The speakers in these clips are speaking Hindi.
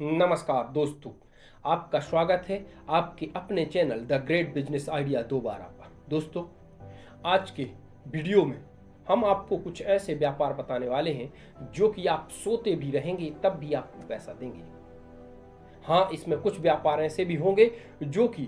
नमस्कार दोस्तों, आपका स्वागत है आपके अपने channel the great business idea दोबारा पर। दोस्तों, आज के वीडियो में हम आपको कुछ ऐसे व्यापार बताने वाले हैं जो कि आप सोते भी रहेंगे तब भी आपको पैसा देंगे। हाँ, इसमें कुछ व्यापार ऐसे भी होंगे जो कि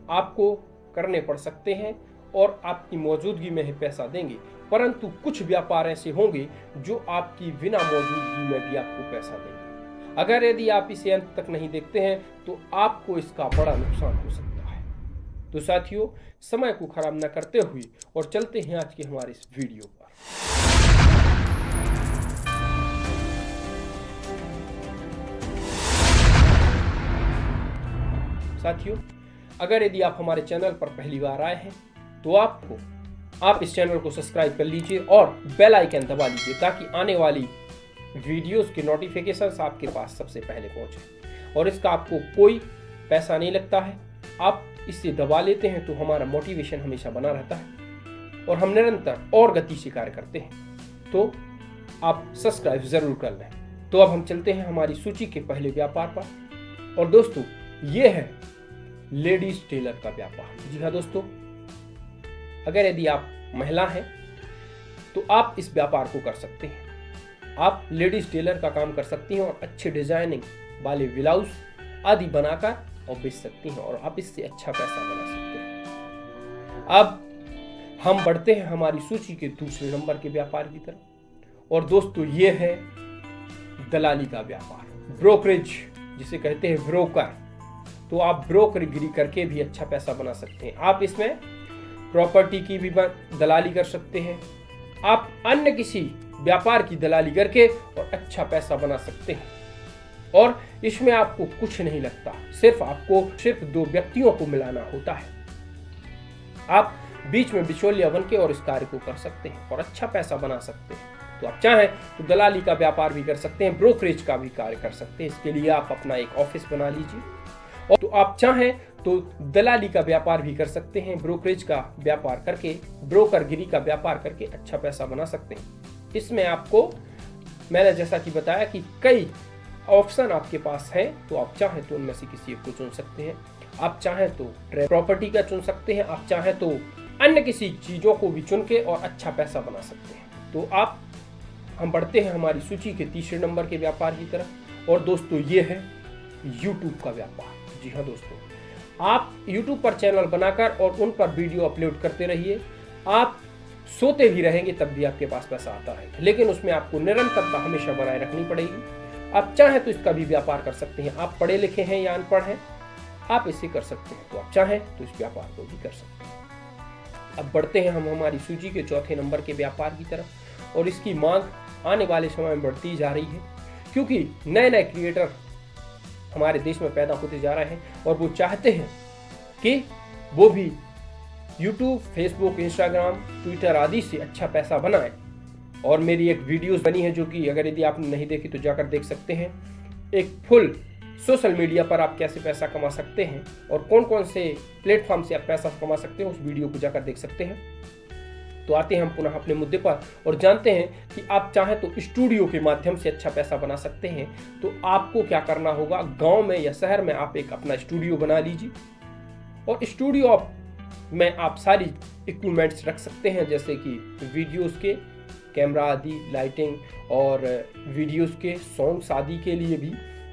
आपको करने पड़ सकते हैं और आपकी मौजूदगी में ही पैसा देंगे, परंतु कुछ व्यापार ऐसे होंगे जो आपकी बिना मौजूदगी में भी आपको पैसा देंगे। अगर यदि आप इसे अंत तक नहीं देखते हैं तो आपको इसका बड़ा नुकसान हो सकता है। तो साथियों, समय को खराब न करते हुए और चलते हैं आज के हमारे इस वीडियो पर। साथियों, अगर यदि आप हमारे चैनल पर पहली बार आए हैं तो आप इस चैनल को सब्सक्राइब कर लीजिए और बेल आइकन दबा लीजिए ताकि आने वाली वीडियोस के नोटिफिकेशंस आपके पास सबसे पहले पहुंचे। और इसका आपको कोई पैसा नहीं लगता है, आप इसे दबा लेते हैं तो हमारा मोटिवेशन हमेशा बना रहता है और हम निरंतर और गति से कार्य करते हैं। तो आप सब्सक्राइब जरूर कर लें। तो अब हम चलते हैं हमारी सूची के पहले व्यापार पर। और दोस्तों, ये है लेडीज टेलर का व्यापार। जी हाँ दोस्तों, अगर यदि आप महिला हैं तो आप इस व्यापार को कर सकते हैं। आप लेडीज टेलर का काम कर सकती हैं और अच्छे डिजाइनिंग वाले ब्लाउज आदि बनाकर और बेच सकती हैं और आप इससे अच्छा पैसा बना सकते हैं। अब हम बढ़ते हैं हमारी सूची के दूसरे नंबर के व्यापार की तरफ। और दोस्तों, ये है दलाली का व्यापार, ब्रोकरेज जिसे कहते हैं ब्रोकर। तो आप ब्रोकरगिरी करके भी अच्छा पैसा बना सकते हैं। आप इसमें प्रॉपर्टी की भी दलाली कर सकते हैं, आप अन्य किसी व्यापार की दलाली करके और अच्छा पैसा बना सकते हैं। और इसमें आपको कुछ नहीं लगता, सिर्फ दो व्यक्तियों को मिलाना होता है। आप बीच में बिचौलिया बन के और इस कार्य को कर सकते हैं और अच्छा पैसा बना सकते हैं। तो आप चाहें तो दलाली का व्यापार भी कर सकते हैं, ब्रोकरेज का भी कार्य कर सकते हैं। इसके लिए आप अपना एक ऑफिस बना लीजिए। और तो आप चाहें तो दलाली का व्यापार भी कर सकते हैं, ब्रोकरेज का व्यापार करके, ब्रोकरगिरी का व्यापार करके अच्छा पैसा बना सकते हैं। इसमें आपको मैंने जैसा कि बताया कि कई ऑप्शन आपके पास हैं, तो आप चाहें तो उनमें से किसी एक को चुन सकते हैं। आप चाहें तो प्रॉपर्टी का चुन सकते हैं, आप चाहें तो अन्य किसी चीज़ों को भी चुन के और अच्छा पैसा बना सकते हैं। तो हम बढ़ते हैं हमारी सूची के तीसरे नंबर के व्यापार की तरफ। और दोस्तों, ये है यूट्यूब का व्यापार। जी हाँ दोस्तों, आप यूट्यूब पर चैनल बनाकर और उन पर वीडियो अपलोड करते रहिए। आप सोते भी रहेंगे तब भी आपके पास पैसा आता रहेगा, लेकिन उसमें आपको निरंतरता हमेशा बनाए रखनी पड़ेगी। आप चाहें तो इसका भी व्यापार कर सकते हैं। आप पढ़े लिखे हैं या अनपढ़ हैं, आप इसे कर सकते हैं। तो आप चाहें तो इस व्यापार को भी कर सकते हैं। अब बढ़ते हैं हम हमारी सूची के चौथे नंबर के व्यापार की तरफ। और इसकी मांग आने वाले समय में बढ़ती जा रही है, क्योंकि नए नए क्रिएटर हमारे देश में पैदा होते जा रहे हैं और वो चाहते हैं कि वो भी यूट्यूब, फेसबुक, इंस्टाग्राम, ट्विटर आदि से अच्छा पैसा बनाएं। और मेरी एक वीडियोस बनी है जो कि अगर यदि आपने नहीं देखी तो जाकर देख सकते हैं। एक फुल सोशल मीडिया पर आप कैसे पैसा कमा सकते हैं और कौन कौन से प्लेटफॉर्म से आप पैसा कमा सकते हैं, उस वीडियो को जाकर देख सकते हैं। तो आते हैं हम पुनः अपने मुद्दे पर और जानते हैं कि आप चाहें तो स्टूडियो के माध्यम से अच्छा पैसा बना सकते हैं। तो आपको क्या करना होगा, गाँव में या शहर में आप एक अपना स्टूडियो बना लीजिए और स्टूडियो में आप सारी इक्विपमेंट्स रख सकते हैं, जैसे कि वीडियोस के कैमरा आदि, लाइटिंग और वीडियोस के सॉन्ग्स आदि के लिए भी।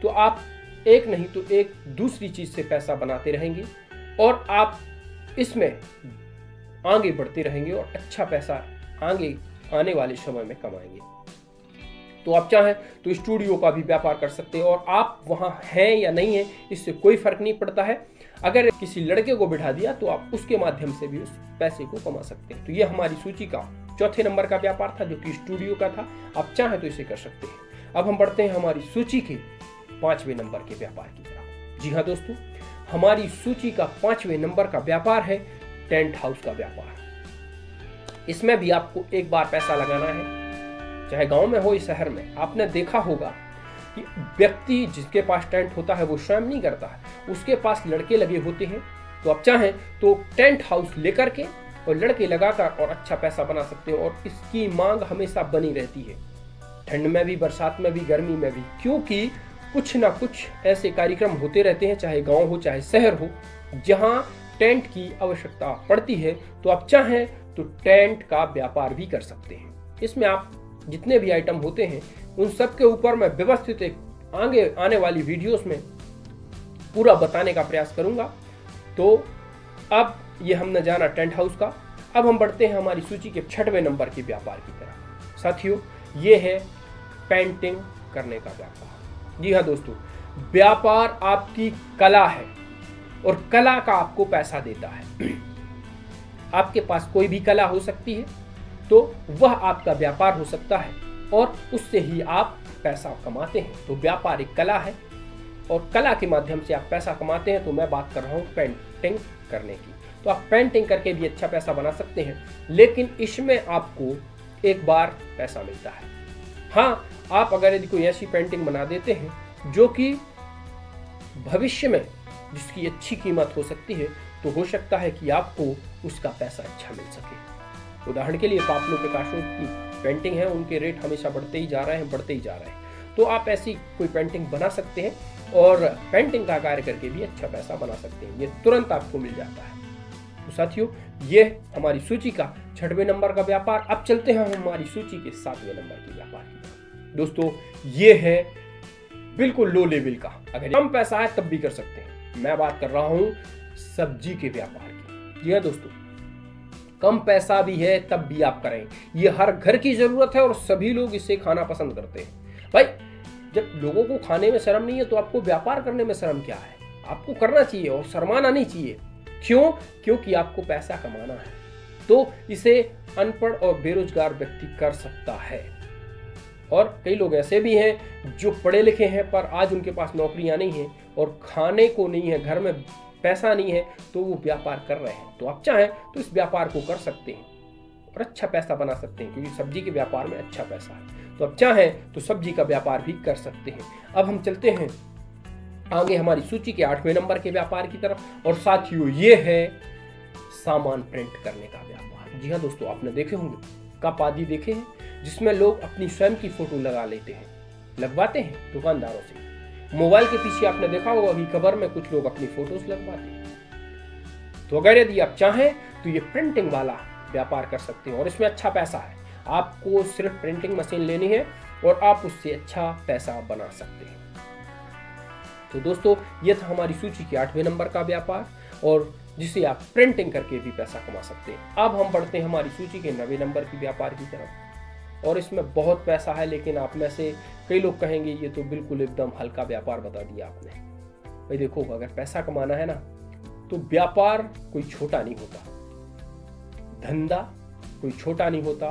तो आप एक नहीं तो एक दूसरी चीज़ से पैसा बनाते रहेंगे और आप इसमें आगे बढ़ते रहेंगे और अच्छा पैसा आगे आने वाले समय में कमाएंगे। तो आप चाहें तो स्टूडियो का भी व्यापार कर सकते हैं और आप वहाँ हैं या नहीं हैं इससे कोई फर्क नहीं पड़ता है। अगर किसी लड़के को बिठा दिया तो आप उसके माध्यम से भी उस पैसे को कमा सकते हैं। तो ये हमारी सूची का चौथे नंबर का व्यापार था जो कि स्टूडियो का था। आप चाहें तो इसे कर सकते हैं। अब हम बढ़ते हैं हमारी सूची के पांचवें नंबर के व्यापार की तरफ। जी हाँ दोस्तों, हमारी सूची का पांचवें नंबर का व्यापार है टेंट हाउस का व्यापार। इसमें भी आपको एक बार पैसा लगाना है, चाहे गांव में हो या शहर में। आपने देखा होगा कि व्यक्ति जिसके पास टेंट होता है वो स्वयं नहीं करता है, उसके पास लड़के लगे होते हैं। तो आप चाहें तो टेंट हाउस लेकर के और लड़के लगाकर और अच्छा पैसा बना सकते हो और इसकी मांग हमेशा बनी रहती है, ठंड में भी, बरसात में भी, गर्मी में भी, क्योंकि कुछ ना कुछ ऐसे कार्यक्रम होते रहते हैं, चाहे गांव हो चाहे शहर हो, जहां टेंट की आवश्यकता पड़ती है। तो आप चाहें तो टेंट का व्यापार भी कर सकते हैं। इसमें आप जितने भी आइटम होते हैं उन सब के ऊपर मैं व्यवस्थित एक आगे आने वाली वीडियोस में पूरा बताने का प्रयास करूंगा। तो अब ये हमने जाना टेंट हाउस का। अब हम बढ़ते हैं हमारी सूची के 6वें नंबर के व्यापार की तरफ। साथियों, ये है पेंटिंग करने का व्यापार। जी हाँ दोस्तों, व्यापार आपकी कला है और कला का आपको पैसा देता है। आपके पास कोई भी कला हो सकती है, तो वह आपका व्यापार हो सकता है और उससे ही आप पैसा कमाते हैं। तो व्यापार एक कला है और कला के माध्यम से आप पैसा कमाते हैं। तो मैं बात कर रहा हूँ पेंटिंग करने की। तो आप पेंटिंग करके भी अच्छा पैसा बना सकते हैं, लेकिन इसमें आपको एक बार पैसा मिलता है। हाँ, आप अगर यदि कोई ऐसी पेंटिंग बना देते हैं जो कि भविष्य में जिसकी अच्छी कीमत हो सकती है, तो हो सकता है कि आपको उसका पैसा अच्छा मिल सके। उदाहरण के लिए पाब्लो पिकासो की पेंटिंग है, उनके रेट हमेशा बढ़ते ही जा रहे हैं। तो आप ऐसी कोई पेंटिंग बना सकते हैं और पेंटिंग का कार्य करके भी अच्छा पैसा बना सकते हैं। ये तुरंत आपको मिल जाता है। तो साथियों, ये हमारी सूची का 6वें नंबर का व्यापार। अब चलते हैं हमारी सूची के 7वें नंबर के व्यापार की तरफ। दोस्तों, ये है बिल्कुल लो लेवल का, अगर कम पैसा है तब भी कर सकते हैं। मैं बात कर रहा हूं सब्जी के व्यापार की। जी हाँ दोस्तों, कम पैसा भी है तब भी आप करें। ये हर घर की जरूरत है और सभी लोग इसे खाना पसंद करते हैं। भाई, जब लोगों को खाने में शर्म नहीं है तो आपको व्यापार करने में शर्म क्या है? आपको करना चाहिए और शर्माना नहीं चाहिए। क्यों? क्योंकि आपको पैसा कमाना है। तो इसे अनपढ़ और बेरोजगार व्यक्ति कर सकता है। और कई लोग ऐसे भी हैं जो पढ़े लिखे हैं पर आज उनके पास नौकरियां नहीं हैं और खाने को नहीं है, घर में पैसा नहीं है, तो वो व्यापार कर रहे हैं। तो आप चाहें तो इस व्यापार को कर सकते हैं और अच्छा पैसा बना सकते हैं, क्योंकि सब्जी के व्यापार में अच्छा पैसा है। तो आप चाहें तो सब्जी का व्यापार भी कर सकते हैं। अब हम चलते हैं आगे हमारी सूची के 8वें नंबर के व्यापार की तरफ। और साथियों, ये है सामान प्रिंट करने का व्यापार। जी हाँ दोस्तों, आपने देखे होंगे, कप आदि देखे हैं जिसमें लोग अपनी स्वयं की फोटो लगा लेते हैं, लगवाते हैं दुकानदारों से। मोबाइल के पीछे आपने देखा होगा कि कवर में कुछ लोग अपनी फोटोज लगवाते हैं। तो अगर यदि आप चाहें तो ये प्रिंटिंग वाला व्यापार कर सकते हैं और इसमें अच्छा पैसा है। आपको सिर्फ प्रिंटिंग मशीन लेनी है और आप उससे अच्छा पैसा बना सकते हैं। तो दोस्तों, ये था हमारी सूची के 8वें नंबर का व्यापार और जिसे आप प्रिंटिंग करके भी पैसा कमा सकते हैं। अब हम बढ़ते हैं हमारी सूची के 9वें नंबर की व्यापार की तरफ। और इसमें बहुत पैसा है, लेकिन आप में से कई लोग कहेंगे ये तो बिल्कुल एकदम हल्का व्यापार बता दिया आपने। भाई देखो, अगर पैसा कमाना है ना, तो व्यापार कोई छोटा नहीं होता, धंधा कोई छोटा नहीं होता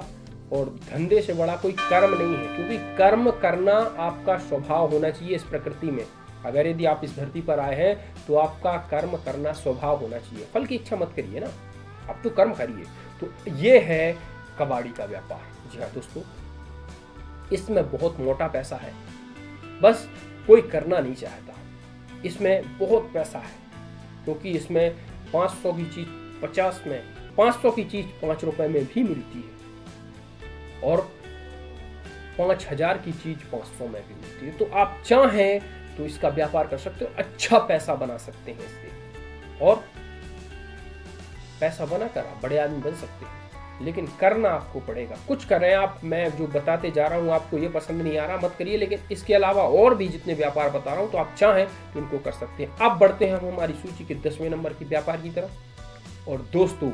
और धंधे से बड़ा कोई कर्म नहीं है। क्योंकि कर्म करना आपका स्वभाव होना चाहिए इस प्रकृति में। अगर यदि आप इस धरती पर आए हैं तो आपका कर्म करना स्वभाव होना चाहिए। फल की इच्छा मत करिए ना, आप तो कर्म करिए। तो ये है कबाड़ी का व्यापार। जी हाँ दोस्तों, इसमें बहुत मोटा पैसा है, बस कोई करना नहीं चाहता। इसमें बहुत पैसा है क्योंकि इसमें 500 की चीज 50 में, 500 की चीज 5 रुपए में भी मिलती है और 5000 की चीज 500 में भी मिलती है। तो आप चाहें तो इसका व्यापार कर सकते हो, अच्छा पैसा बना सकते हैं इससे और पैसा बनाकर आप बड़े आदमी बन सकते हैं। लेकिन करना आपको पड़ेगा, कुछ करें आप। मैं जो बताते जा रहा हूँ आपको ये पसंद नहीं आ रहा मत करिए, लेकिन इसके अलावा और भी जितने व्यापार बता रहा हूँ तो आप चाहें तो इनको कर सकते हैं। अब बढ़ते हैं हम हमारी सूची के 10वें नंबर की व्यापार की तरफ। और दोस्तों,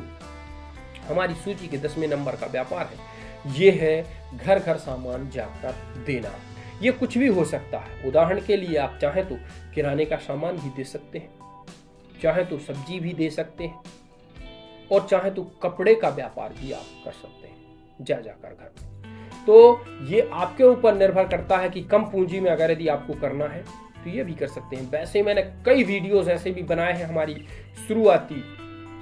हमारी सूची के 10वें नंबर का व्यापार है, ये है घर घर सामान जाकर देना। ये कुछ भी हो सकता है। उदाहरण के लिए आप चाहें तो किराने का सामान भी दे सकते हैं, चाहे तो सब्जी भी दे सकते हैं और चाहे तो कपड़े का व्यापार भी आप कर सकते हैं जाकर घर में। तो ये आपके ऊपर निर्भर करता है कि कम पूंजी में अगर यदि आपको करना है तो ये भी कर सकते हैं। वैसे मैंने कई वीडियोस ऐसे भी बनाए हैं हमारी शुरुआती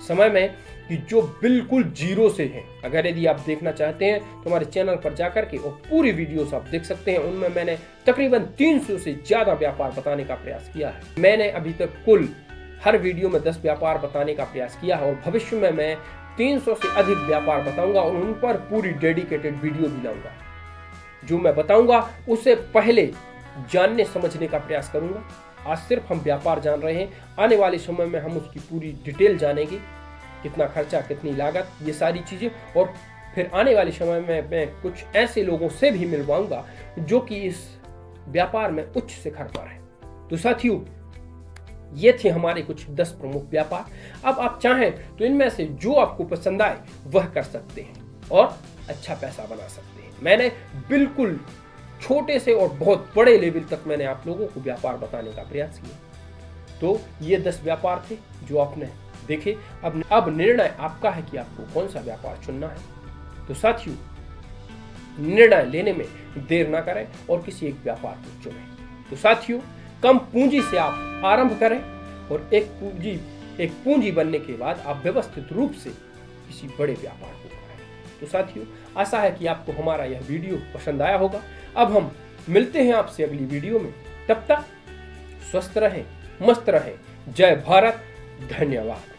समय में कि जो बिल्कुल जीरो से हैं। अगर यदि आप देखना चाहते हैं तो हमारे चैनल पर जाकर के और पूरी वीडियोस आप देख सकते हैं। उनमें मैंने तकरीबन 300 से ज्यादा व्यापार बताने का प्रयास किया है। मैंने अभी तक कुल हर वीडियो में 10 व्यापार बताने का प्रयास किया है और भविष्य में मैं 300 से अधिक व्यापार बताऊंगा और उन पर पूरी डेडिकेटेड वीडियो भी लाऊंगा। जो मैं बताऊंगा उससे पहले जानने समझने का प्रयास करूंगा। आज सिर्फ हम व्यापार जान रहे हैं, आने वाले समय में हम उसकी पूरी डिटेल जानेंगे, कितना खर्चा, कितनी लागत, ये सारी चीज़ें। और फिर आने वाले समय में मैं कुछ ऐसे लोगों से भी मिलवाऊंगा जो कि इस व्यापार में उच्च शिखर पर है। तो साथियों, ये थे हमारे कुछ 10 प्रमुख व्यापार। अब आप चाहें तो इनमें से जो आपको पसंद आए वह कर सकते हैं और अच्छा पैसा बना सकते हैं। मैंने बिल्कुल छोटे से और बहुत बड़े लेवल तक मैंने आप लोगों को व्यापार बताने का प्रयास किया। तो ये 10 व्यापार थे जो आपने देखे। अब निर्णय आपका है कि आपको कौन सा व्यापार चुनना है। तो साथियों, निर्णय लेने में देर ना करें और किसी एक व्यापार को चुनें। तो साथियों, कम पूंजी से आप आरंभ करें और एक पूंजी बनने के बाद आप व्यवस्थित रूप से किसी बड़े व्यापार को करें। तो साथियों, आशा है कि आपको हमारा यह वीडियो पसंद आया होगा। अब हम मिलते हैं आपसे अगली वीडियो में। तब तक स्वस्थ रहें, मस्त रहें। जय भारत, धन्यवाद।